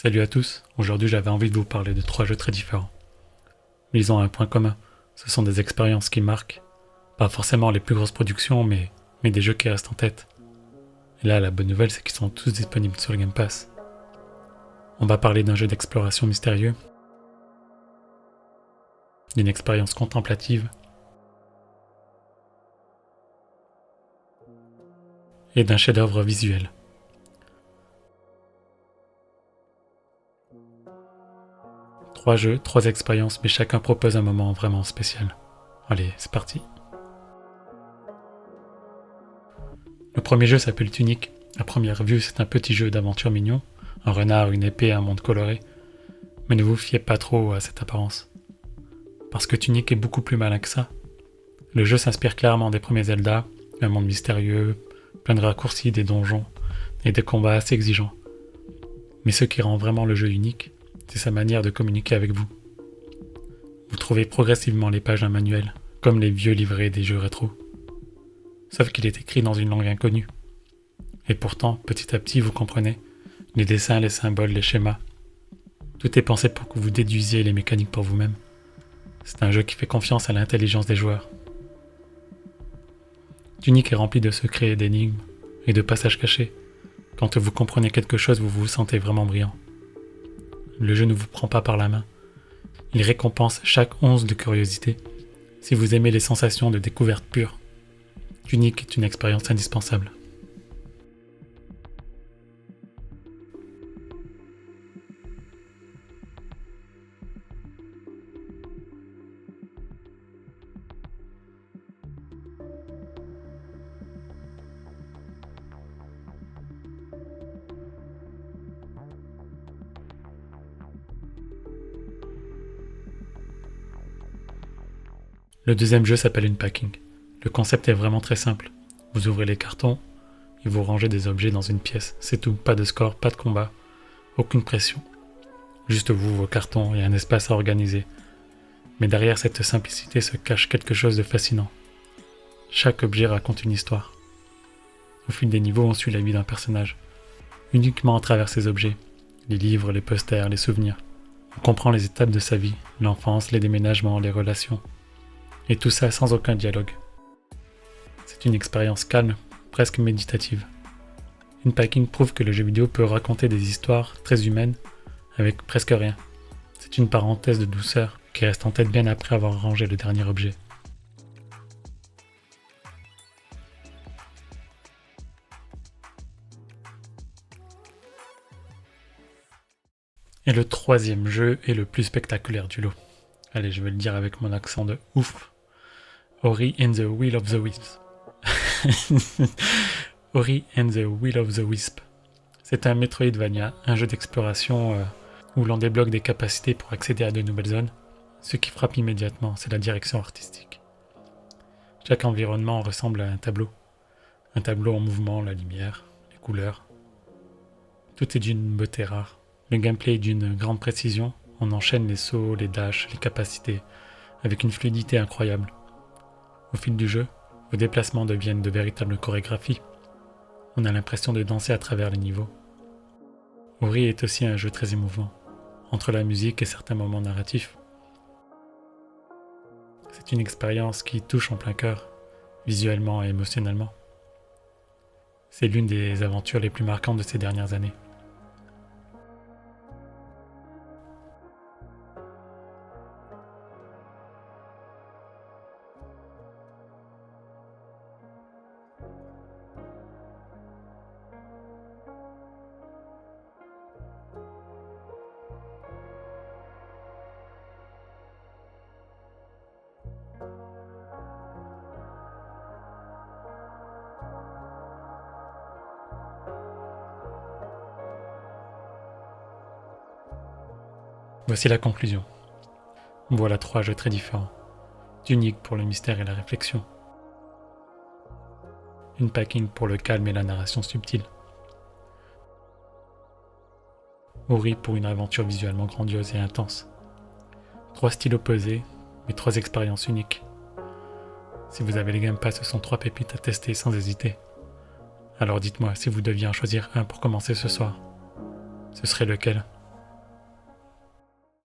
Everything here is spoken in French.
Salut à tous, aujourd'hui j'avais envie de vous parler de 3 jeux très différents. Mais ils ont un point commun, ce sont des expériences qui marquent. Pas forcément les plus grosses productions, mais des jeux qui restent en tête. Et là, la bonne nouvelle, c'est qu'ils sont tous disponibles sur le Game Pass. On va parler d'un jeu d'exploration mystérieux, d'une expérience contemplative, et d'un chef-d'œuvre visuel. Trois jeux, 3 expériences, mais chacun propose un moment vraiment spécial. Allez, c'est parti. Le premier jeu s'appelle Tunic. À première vue, c'est un petit jeu d'aventure mignon, un renard, une épée, un monde coloré. Mais ne vous fiez pas trop à cette apparence. Parce que Tunic est beaucoup plus malin que ça. Le jeu s'inspire clairement des premiers Zelda, un monde mystérieux, plein de raccourcis, des donjons, et des combats assez exigeants. Mais ce qui rend vraiment le jeu unique, c'est sa manière de communiquer avec vous. Vous trouvez progressivement les pages d'un manuel, comme les vieux livrets des jeux rétro. Sauf qu'il est écrit dans une langue inconnue. Et pourtant, petit à petit, vous comprenez les dessins, les symboles, les schémas. Tout est pensé pour que vous déduisiez les mécaniques pour vous-même. C'est un jeu qui fait confiance à l'intelligence des joueurs. Tunic est rempli de secrets, d'énigmes et de passages cachés. Quand vous comprenez quelque chose, vous vous sentez vraiment brillant. Le jeu ne vous prend pas par la main. Il récompense chaque once de curiosité. Si vous aimez les sensations de découverte pure, Tunic est une expérience indispensable. Le deuxième jeu s'appelle Unpacking. Le concept est vraiment très simple. Vous ouvrez les cartons et vous rangez des objets dans une pièce. C'est tout, pas de score, pas de combat, aucune pression. Juste vous, vos cartons et un espace à organiser. Mais derrière cette simplicité se cache quelque chose de fascinant. Chaque objet raconte une histoire. Au fil des niveaux, on suit la vie d'un personnage. Uniquement à travers ces objets. Les livres, les posters, les souvenirs. On comprend les étapes de sa vie, l'enfance, les déménagements, les relations. Et tout ça sans aucun dialogue. C'est une expérience calme, presque méditative. Unpacking prouve que le jeu vidéo peut raconter des histoires très humaines avec presque rien. C'est une parenthèse de douceur qui reste en tête bien après avoir rangé le dernier objet. Et le troisième jeu est le plus spectaculaire du lot. Allez, je vais le dire avec mon accent de ouf. Ori and the Will of the Wisp. Ori and the Will of the Wisp. C'est un Metroidvania, un jeu d'exploration où l'on débloque des capacités pour accéder à de nouvelles zones. Ce qui frappe immédiatement, c'est la direction artistique. Chaque environnement ressemble à un tableau. Un tableau en mouvement, la lumière, les couleurs. Tout est d'une beauté rare. Le gameplay est d'une grande précision. On enchaîne les sauts, les dashs, les capacités, avec une fluidité incroyable. Au fil du jeu, vos déplacements deviennent de véritables chorégraphies. On a l'impression de danser à travers les niveaux. Ori est aussi un jeu très émouvant, entre la musique et certains moments narratifs. C'est une expérience qui touche en plein cœur, visuellement et émotionnellement. C'est l'une des aventures les plus marquantes de ces dernières années. Voici la conclusion. Voilà 3 jeux très différents. Tunic pour le mystère et la réflexion. Unpacking pour le calme et la narration subtile. Ori pour une aventure visuellement grandiose et intense. 3 styles opposés, mais 3 expériences uniques. Si vous avez les Game Pass, ce sont 3 pépites à tester sans hésiter. Alors dites-moi, si vous deviez en choisir un pour commencer ce soir, ce serait lequel ?